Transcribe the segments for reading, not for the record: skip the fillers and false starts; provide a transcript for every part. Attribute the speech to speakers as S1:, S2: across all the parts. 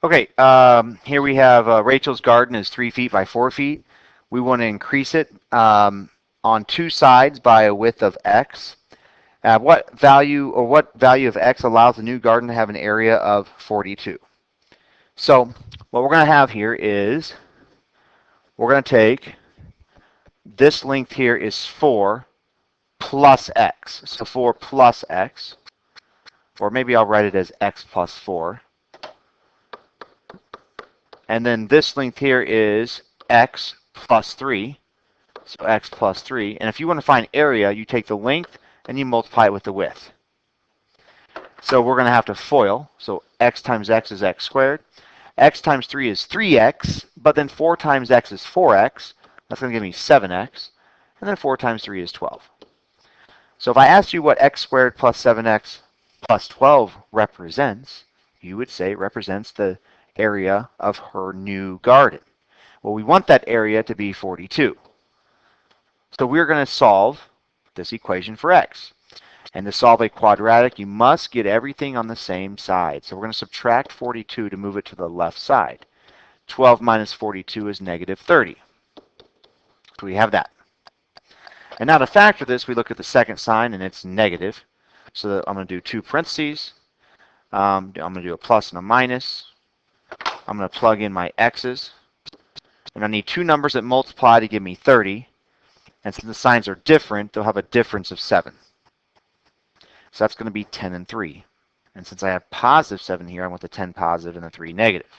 S1: Okay, here we have Rachel's garden is 3 feet by 4 feet. We want to increase it on two sides by a width of x. What value of x allows the new garden to have an area of 42? So what we're going to have here is we're going to take this length here is 4 plus x. So 4 plus x, or maybe I'll write it as x plus 4. And then this length here is x plus 3. So x plus 3. And if you want to find area, you take the length and you multiply it with the width. So we're going to have to FOIL. So x times x is x squared. X times 3 is 3x, but then 4 times x is 4x. That's going to give me 7x. And then 4 times 3 is 12. So if I asked you what x squared plus 7x plus 12 represents, you would say it represents the area of her new garden. Well, we want that area to be 42. So we're going to solve this equation for x. And to solve a quadratic, you must get everything on the same side. So we're going to subtract 42 to move it to the left side. 12 minus 42 is negative 30. So we have that. And now to factor this, we look at the second sign, and it's negative. So I'm going to do two parentheses. I'm going to do a plus and a minus. I'm going to plug in my x's. And I need two numbers that multiply to give me 30. And since the signs are different, they'll have a difference of 7. So that's going to be 10 and 3. And since I have positive 7 here, I want the 10 positive and the 3 negative.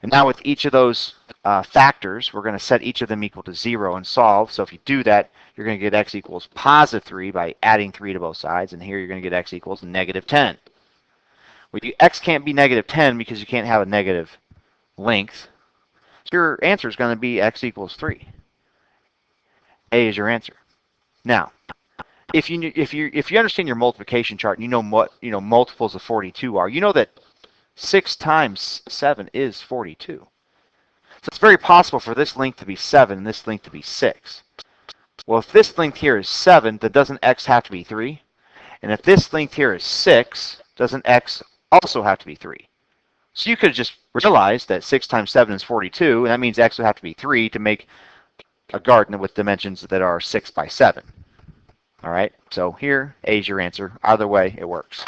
S1: And now with each of those factors, we're going to set each of them equal to 0 and solve. So if you do that, you're going to get x equals positive 3 by adding 3 to both sides. And here you're going to get x equals negative 10. Well, x can't be negative 10 because you can't have a negative length. So your answer is going to be x equals 3. A is your answer. Now, if you understand your multiplication chart and you know what multiples of 42 are, you know that 6 times 7 is 42. So it's very possible for this length to be 7 and this length to be 6. Well, if this length here is 7, then doesn't x have to be 3? And if this length here is 6, doesn't x also have to be 3? So you could just realize that 6 times 7 is 42, and that means x would have to be 3 to make a garden with dimensions that are 6 by 7. All right, so here, A is your answer. Either way, it works.